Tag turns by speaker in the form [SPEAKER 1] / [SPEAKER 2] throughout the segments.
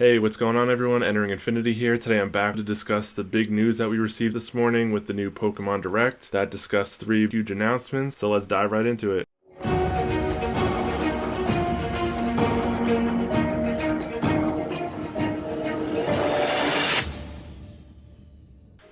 [SPEAKER 1] Hey, what's going on everyone? Entering Infinity here. Today I'm back to discuss the big news that we received this morning with the new Pokemon Direct that discussed 3 huge announcements, so let's dive right into it.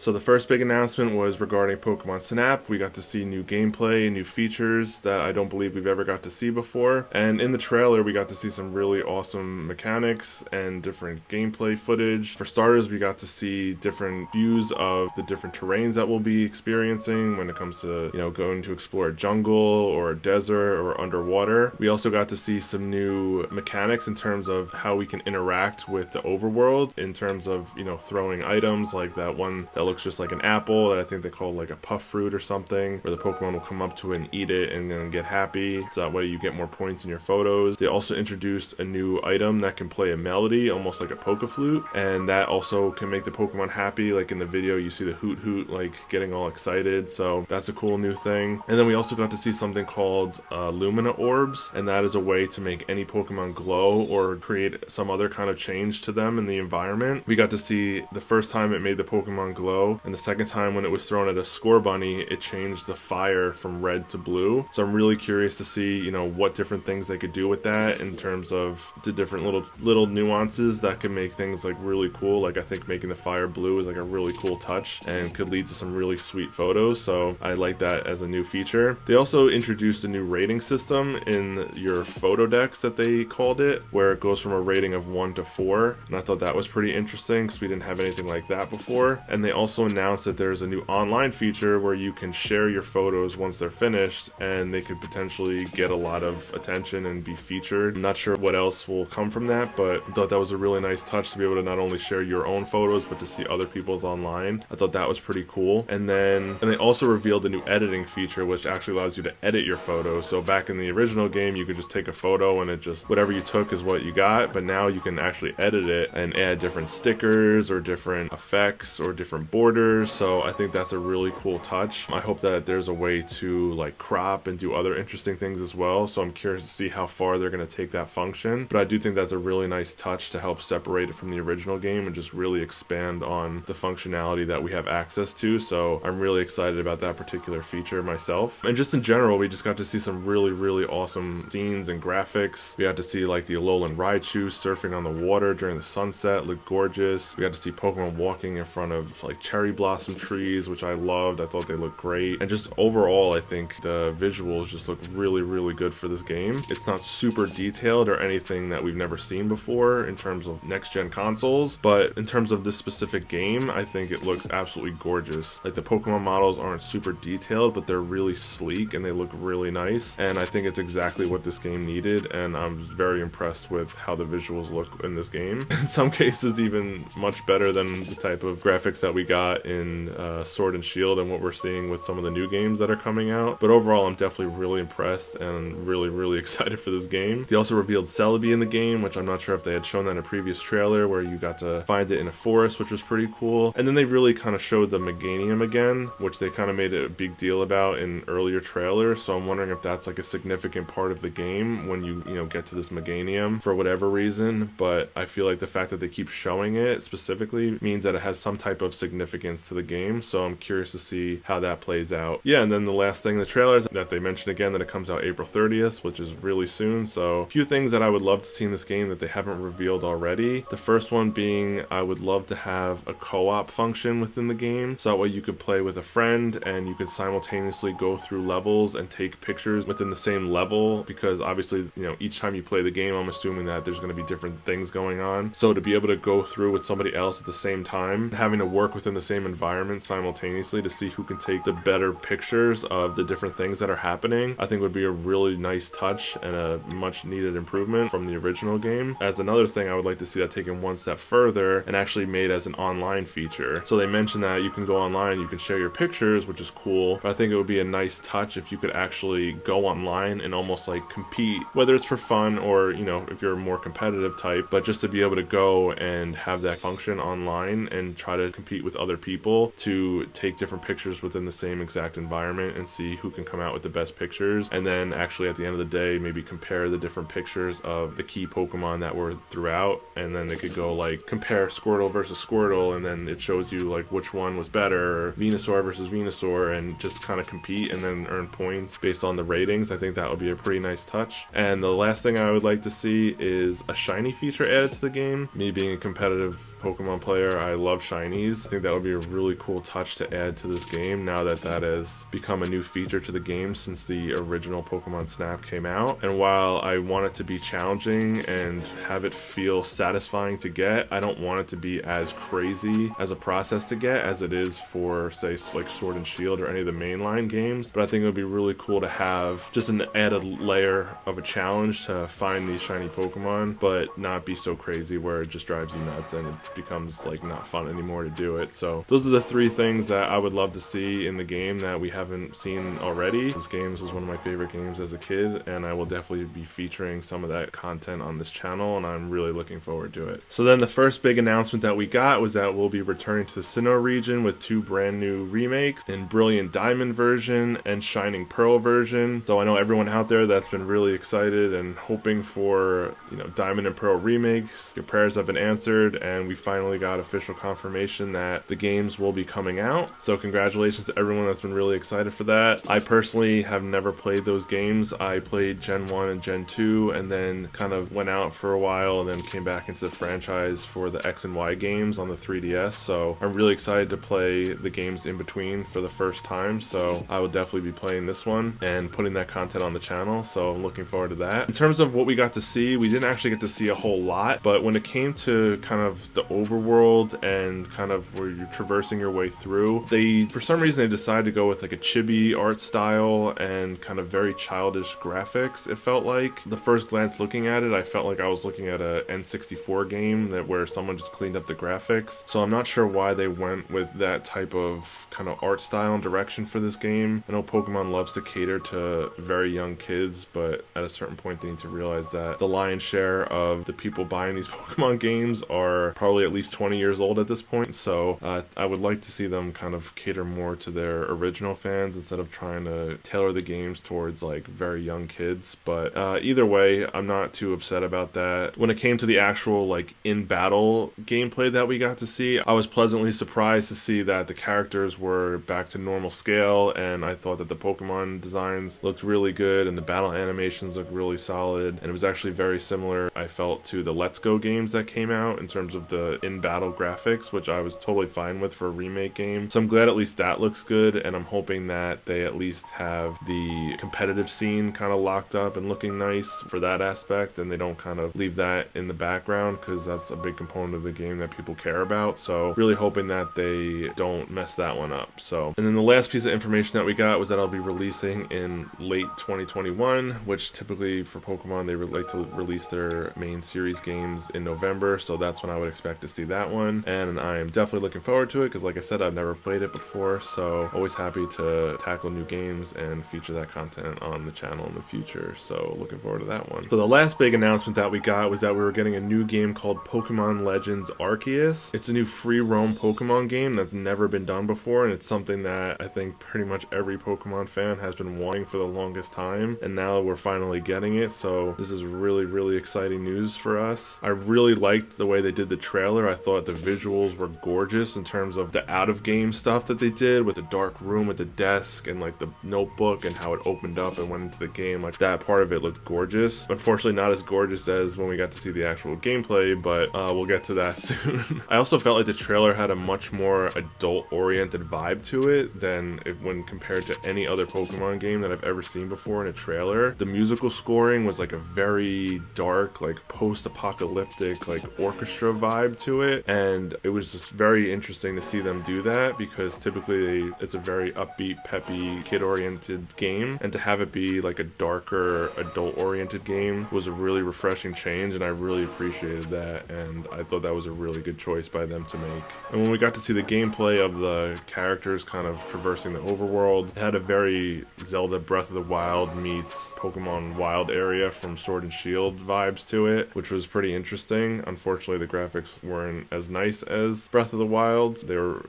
[SPEAKER 1] So the first big announcement was regarding Pokemon Snap. We got to see new gameplay and new features that I don't believe we've ever got to see before. And in the trailer, we got to see some really awesome mechanics and different gameplay footage. For starters, we got to see different views of the different terrains that we'll be experiencing when it comes to, going to explore a jungle or a desert or underwater. We also got to see some new mechanics in terms of how we can interact with the overworld in terms of, throwing items like that one that looks just like an apple that I think they call like a puff fruit or something, where the Pokemon will come up to it and eat it and then get happy, so that way you get more points in your photos. They also introduced a new item that can play a melody almost like a Poke Flute, and that also can make the Pokemon happy. Like in the video you see the hoot hoot like getting all excited, so that's a cool new thing. And then we also got to see something called Lumina Orbs, and that is a way to make any Pokemon glow or create some other kind of change to them in the environment. We got to see the first time it made the Pokemon glow, and the second time when it was thrown at a Scorbunny, it changed the fire from red to blue. So I'm really curious to see, what different things they could do with that in terms of the different little nuances that could make things like really cool. Like I think making the fire blue is like a really cool touch and could lead to some really sweet photos. So I like that as a new feature. They also introduced a new rating system in your photo decks that they called it, where it goes from a rating of 1 to 4. And I thought that was pretty interesting because we didn't have anything like that before. And they also announced that there's a new online feature where you can share your photos once they're finished, and they could potentially get a lot of attention and be featured. I'm not sure what else will come from that, but I thought that was a really nice touch to be able to not only share your own photos but to see other people's online. I thought that was pretty cool. And they also revealed a new editing feature which actually allows you to edit your photos. So back in the original game you could just take a photo and it just whatever you took is what you got, but now you can actually edit it and add different stickers or different effects or different borders. So I think that's a really cool touch. I hope that there's a way to like crop and do other interesting things as well. So I'm curious to see how far they're going to take that function. But I do think that's a really nice touch to help separate it from the original game and just really expand on the functionality that we have access to. So I'm really excited about that particular feature myself. And just in general, we just got to see some really awesome scenes and graphics. We got to see like the Alolan Raichu surfing on the water during the sunset, looked gorgeous. We got to see Pokemon walking in front of like cherry blossom trees, which I loved. I thought they looked great. And just overall, I think the visuals just look really good for this game. It's not super detailed or anything that we've never seen before in terms of next gen consoles, but in terms of this specific game, I think it looks absolutely gorgeous. Like the Pokemon models aren't super detailed, but they're really sleek and they look really nice. And I think it's exactly what this game needed, and I'm very impressed with how the visuals look in this game. In some cases, even much better than the type of graphics that we got in Sword and Shield and what we're seeing with some of the new games that are coming out. But overall, I'm definitely really impressed and really excited for this game. They also revealed Celebi in the game, which I'm not sure if they had shown that in a previous trailer, where you got to find it in a forest, which was pretty cool. And then they really kind of showed the Meganium again, which they kind of made a big deal about in earlier trailers. So I'm wondering if that's like a significant part of the game when you get to this Meganium for whatever reason. But I feel like the fact that they keep showing it specifically means that it has some type of significance to the game. So I'm curious to see how that plays out. Yeah, and then the last thing in the trailers that they mentioned again, that it comes out April 30th, which is really soon. So a few things that I would love to see in this game that they haven't revealed already. The first one being, I would love to have a co-op function within the game, so that way you could play with a friend and you could simultaneously go through levels and take pictures within the same level, because obviously, each time you play the game, I'm assuming that there's going to be different things going on. So to be able to go through with somebody else at the same time, having to work within the same environment simultaneously to see who can take the better pictures of the different things that are happening, I think would be a really nice touch and a much needed improvement from the original game. As another thing, I would like to see that taken one step further and actually made as an online feature. So they mentioned that you can go online, you can share your pictures, which is cool, but I think it would be a nice touch if you could actually go online and almost like compete, whether it's for fun or, if you're a more competitive type, but just to be able to go and have that function online and try to compete with other other people to take different pictures within the same exact environment and see who can come out with the best pictures, and then actually at the end of the day maybe compare the different pictures of the key Pokemon that were throughout, and then they could go like compare Squirtle versus Squirtle, and then it shows you like which one was better, or Venusaur versus Venusaur, and just kind of compete and then earn points based on the ratings. I think that would be a pretty nice touch. And the last thing I would like to see is a shiny feature added to the game. Me being a competitive Pokemon player, I love shinies. I think that would be a really cool touch to add to this game now that that has become a new feature to the game since the original Pokemon Snap came out. And while I want it to be challenging and have it feel satisfying to get, I don't want it to be as crazy as a process to get as it is for, say, like Sword and Shield or any of the mainline games. But I think it would be really cool to have just an added layer of a challenge to find these shiny Pokemon, but not be so crazy where it just drives you nuts and it becomes like not fun anymore to do it. So those are the three things that I would love to see in the game that we haven't seen already. This game was one of my favorite games as a kid, and I will definitely be featuring some of that content on this channel, and I'm really looking forward to it. So then the first big announcement that we got was that we'll be returning to the Sinnoh region with 2 brand new remakes in Brilliant Diamond version and Shining Pearl version. So I know everyone out there that's been really excited and hoping for, you know, Diamond and Pearl remakes. Your prayers have been answered, and we finally got official confirmation that the games will be coming out. So congratulations to everyone that's been really excited for that. I personally have never played those games. I played Gen 1 and Gen 2 and then kind of went out for a while and then came back into the franchise for the X and Y games on the 3DS. So I'm really excited to play the games in between for the first time. So I will definitely be playing this one and putting that content on the channel. So I'm looking forward to that. In terms of what we got to see, we didn't actually get to see a whole lot, but when it came to kind of the overworld and kind of where you're traversing your way through, for some reason they decided to go with like a chibi art style and kind of very childish graphics. It felt like the first glance looking at it, I felt like I was looking at a N64 game where someone just cleaned up the graphics. So I'm not sure why they went with that type of kind of art style and direction for this game. I know Pokemon loves to cater to very young kids, but at a certain point they need to realize that the lion's share of the people buying these Pokemon games are probably at least 20 years old at this point. So I would like to see them kind of cater more to their original fans instead of trying to tailor the games towards like very young kids. But either way, I'm not too upset about that. When it came to the actual like in-battle gameplay that we got to see, I was pleasantly surprised to see that the characters were back to normal scale, and I thought that the Pokemon designs looked really good and the battle animations looked really solid, and it was actually very similar, I felt, to the Let's Go games that came out in terms of the in-battle graphics, which I was totally fine with for a remake game. So I'm glad at least that looks good, and I'm hoping that they at least have the competitive scene kind of locked up and looking nice for that aspect, and they don't kind of leave that in the background, because that's a big component of the game that people care about. So really hoping that they don't mess that one up. So, and then the last piece of information that we got was that I'll be releasing in late 2021, which typically for Pokemon they like to release their main series games in November, so that's when I would expect to see that one, and I am definitely looking forward to it because, like I said, I've never played it before, so always happy to tackle new games and feature that content on the channel in the future. So looking forward to that one. So the last big announcement that we got was that we were getting a new game called Pokemon Legends Arceus. It's a new free roam Pokemon game that's never been done before, and it's something that I think pretty much every Pokemon fan has been wanting for the longest time, and now we're finally getting it. So this is really exciting news for us. I really liked the way they did the trailer. I thought the visuals were gorgeous in terms of the out of game stuff that they did with the dark room with the desk and like the notebook and how it opened up and went into the game. Like that part of it looked gorgeous. Unfortunately not as gorgeous as when we got to see the actual gameplay, but we'll get to that soon. I also felt like the trailer had a much more adult oriented vibe to it than when compared to any other Pokemon game that I've ever seen before in a trailer. The musical scoring was like a very dark, like post-apocalyptic, like orchestra vibe to it, and it was just very interesting to see them do that because typically it's a very upbeat, peppy, kid-oriented game, and to have it be like a darker, adult-oriented game was a really refreshing change, and I really appreciated that, and I thought that was a really good choice by them to make. And when we got to see the gameplay of the characters kind of traversing the overworld, it had a very Zelda Breath of the Wild meets Pokemon Wild area from Sword and Shield vibes to it, which was pretty interesting. Unfortunately, the graphics weren't as nice as Breath of the Wild, styled. They were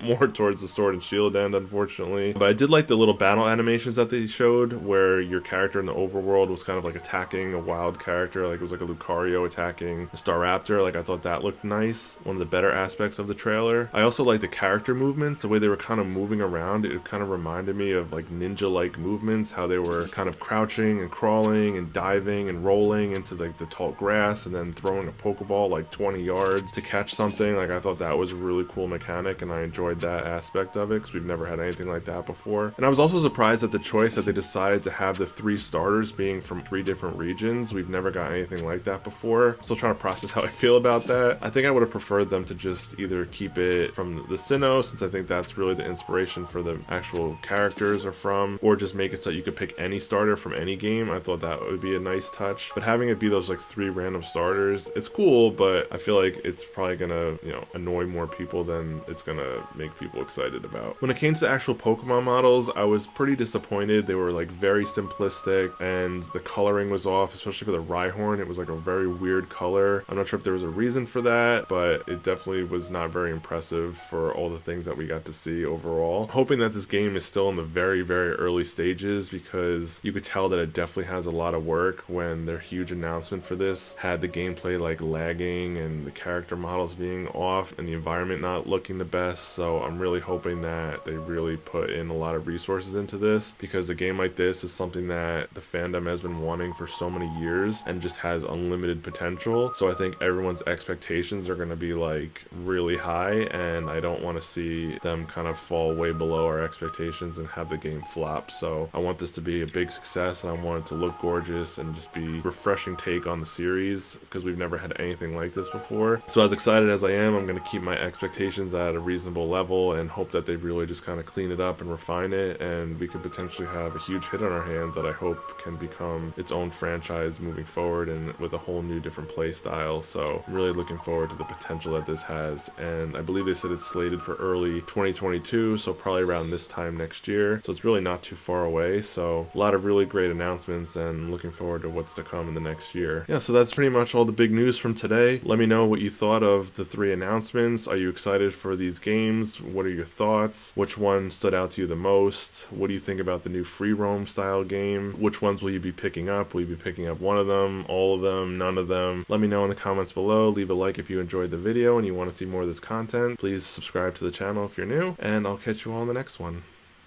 [SPEAKER 1] more towards the sword and shield end, unfortunately. But I did like the little battle animations that they showed, where your character in the overworld was kind of like attacking a wild character, like it was like a Lucario attacking a Staraptor. Like I thought that looked nice. One of the better aspects of the trailer. I also like the character movements, the way they were kind of moving around. It kind of reminded me of like ninja-like movements, how they were kind of crouching and crawling and diving and rolling into like the tall grass and then throwing a Pokeball like 20 yards to catch something. Like I thought that was a really cool mechanic, and I enjoyed that aspect of it because we've never had anything like that before. And I was also surprised at the choice that they decided to have the 3 starters being from 3 different regions. We've never got anything like that before. Still trying to process how I feel about that. I think I would have preferred them to just either keep it from the Sinnoh, since I think that's really the inspiration for the actual characters are from, or just make it so you could pick any starter from any game. I thought that would be a nice touch, but having it be those like 3 random starters, it's cool, but I feel like it's probably gonna, you know, annoy more people than it's gonna make people excited about. When it came to the actual Pokemon models, I was pretty disappointed. They were like very simplistic, and the coloring was off, especially for the Rhyhorn. It was like a very weird color. I'm not sure if there was a reason for that, but it definitely was not very impressive for all the things that we got to see overall. I'm hoping that this game is still in the very, very early stages, because you could tell that it definitely has a lot of work when their huge announcement for this had the gameplay like lagging and the character models being off and the environment not looking the best. So I'm really hoping that they really put in a lot of resources into this, because a game like this is something that the fandom has been wanting for so many years and just has unlimited potential. So I think everyone's expectations are going to be like really high, and I don't want to see them kind of fall way below our expectations and have the game flop. So I want this to be a big success, and I want it to look gorgeous and just be a refreshing take on the series, because we've never had anything like this before. So as excited as I am, I'm going to keep my expectations at a reasonable level and hope that they really just kind of clean it up and refine it, and we could potentially have a huge hit on our hands that I hope can become its own franchise moving forward, and with a whole new different play style. So I'm really looking forward to the potential that this has, and I believe they said it's slated for early 2022, so probably around this time next year. So it's really not too far away. So a lot of really great announcements, and looking forward to what's to come in the next year. Yeah, so that's pretty much all the big news from today. Let me know what you thought of the 3 announcements. Are you excited for these games? What are your thoughts? Which one stood out to you the most? What do you think about the new free roam style game? Which ones will you be picking up? Will you be picking up one of them, all of them, none of them? Let me know in the comments below. Leave a like if you enjoyed the video and you want to see more of this content. Please subscribe to the channel if you're new, and I'll catch you all in the next one.